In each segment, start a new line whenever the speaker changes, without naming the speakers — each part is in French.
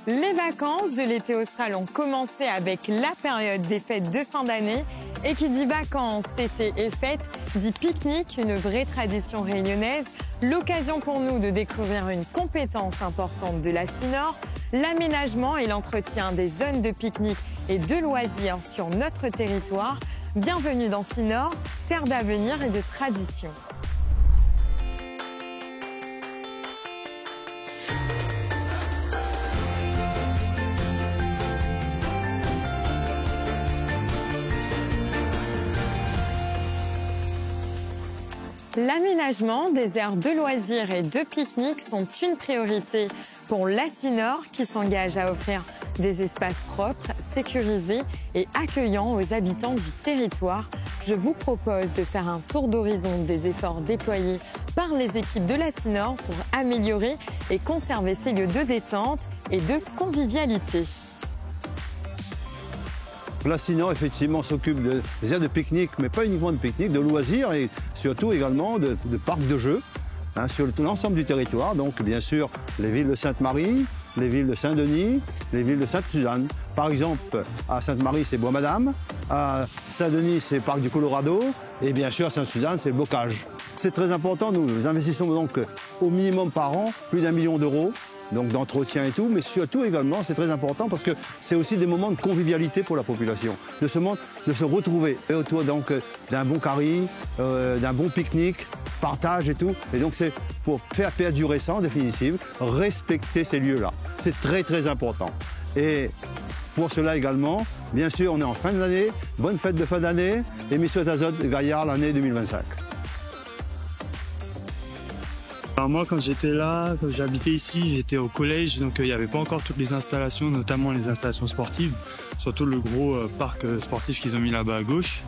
Les vacances de l'été austral ont commencé avec la période des fêtes de fin d'année. Et qui dit vacances, été et fêtes, dit pique-nique, une vraie tradition réunionnaise. L'occasion pour nous de découvrir une compétence importante de la Cinor, l'aménagement et l'entretien des zones de pique-nique et de loisirs sur notre territoire. Bienvenue dans Cinor, terre d'avenir et de tradition. L'aménagement des aires de loisirs et de pique-nique sont une priorité pour la Cinor qui s'engage à offrir des espaces propres, sécurisés et accueillants aux habitants du territoire. Je vous propose de faire un tour d'horizon des efforts déployés par les équipes de la Cinor pour améliorer et conserver ces lieux de détente et de convivialité.
La Cinor, effectivement, s'occupe des aires de pique-nique, mais pas uniquement de pique-nique, de loisirs et surtout également de parcs de jeux sur l'ensemble du territoire. Donc, bien sûr, les villes de Sainte-Marie, les villes de Saint-Denis, les villes de Sainte-Suzanne. Par exemple, à Sainte-Marie, c'est Bois-Madame, à Saint-Denis, c'est Parc du Colorado, et bien sûr, à Sainte-Suzanne, c'est Bocage. C'est très important, nous investissons donc au minimum par an plus d'1 million d'euros. Donc d'entretien et tout, mais surtout également, c'est très important parce que c'est aussi des moments de convivialité pour la population, de se retrouver autour donc d'un bon carré, d'un bon pique-nique, partage et tout. Et donc c'est pour faire perdurer ça en définitive, respecter ces lieux-là. C'est très très important. Et pour cela également, bien sûr, on est en fin d'année, bonne fête de fin d'année, et Mission Azot Gaillard l'année 2025.
Alors moi, quand j'étais là, quand j'habitais ici, j'étais au collège, donc il n'y avait pas encore toutes les installations, notamment les installations sportives, surtout le gros parc sportif qu'ils ont mis là-bas à gauche.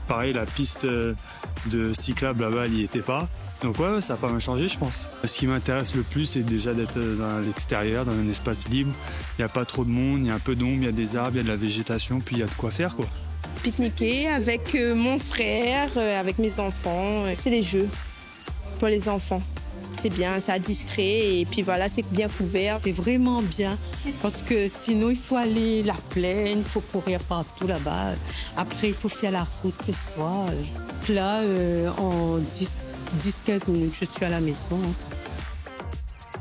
Pareil, la piste de cyclable là-bas, elle n'y était pas. Donc ouais, ça a pas mal changé, je pense. Ce qui m'intéresse le plus, c'est déjà d'être dans l'extérieur, dans un espace libre. Il n'y a pas trop de monde, il y a un peu d'ombre, il y a des arbres, il y a de la végétation, puis il y a de quoi faire, quoi.
Pique-niquer avec mon frère, avec mes enfants. C'est des jeux pour les enfants. C'est bien, ça distrait et puis voilà, c'est bien couvert.
C'est vraiment bien parce que sinon il faut aller la plaine, il faut courir partout là-bas. Après il faut faire la route le soir. Là, en 10-15 minutes, je suis à la maison.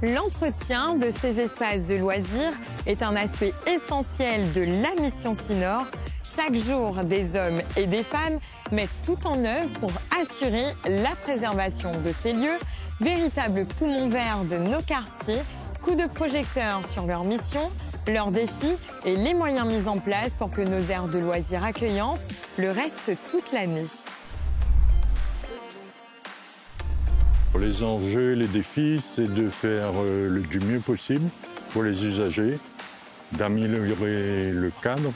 L'entretien de ces espaces de loisirs est un aspect essentiel de la mission Cinor. Chaque jour, des hommes et des femmes mettent tout en œuvre pour assurer la préservation de ces lieux, véritables poumons verts de nos quartiers, coups de projecteur sur leur mission, leurs défis et les moyens mis en place pour que nos aires de loisirs accueillantes le restent toute l'année.
Les enjeux et les défis, c'est de faire du mieux possible pour les usagers, d'améliorer le cadre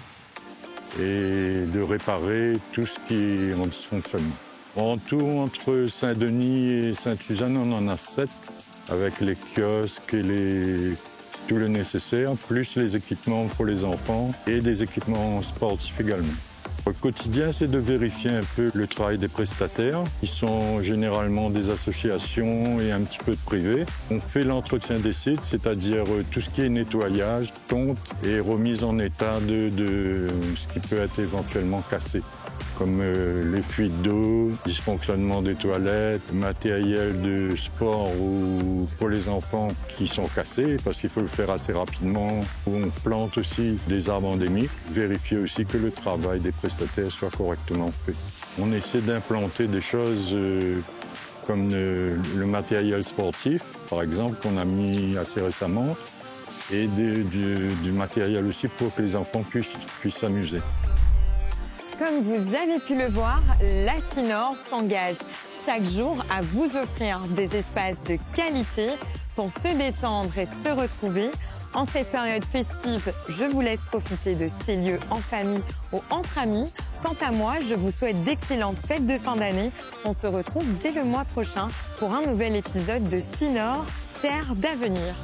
et de réparer tout ce qui est en dysfonctionnement. En tout, entre Saint-Denis et Sainte-Suzanne, on en a 7, avec les kiosques et tout le nécessaire, plus les équipements pour les enfants et des équipements sportifs également. Le quotidien, c'est de vérifier un peu le travail des prestataires, qui sont généralement des associations et un petit peu de privés. On fait l'entretien des sites, c'est-à-dire tout ce qui est nettoyage, tonte et remise en état de ce qui peut être éventuellement cassé, comme les fuites d'eau, dysfonctionnement des toilettes, matériel de sport ou pour les enfants qui sont cassés, parce qu'il faut le faire assez rapidement. On plante aussi des arbres endémiques, vérifier aussi que le travail des prestataires soit correctement fait. On essaie d'implanter des choses comme le matériel sportif, par exemple, qu'on a mis assez récemment, et du matériel aussi pour que les enfants puissent s'amuser.
Comme vous avez pu le voir, la Cinor s'engage chaque jour à vous offrir des espaces de qualité pour se détendre et se retrouver. En cette période festive, je vous laisse profiter de ces lieux en famille ou entre amis. Quant à moi, je vous souhaite d'excellentes fêtes de fin d'année. On se retrouve dès le mois prochain pour un nouvel épisode de Cinor, terre d'avenir.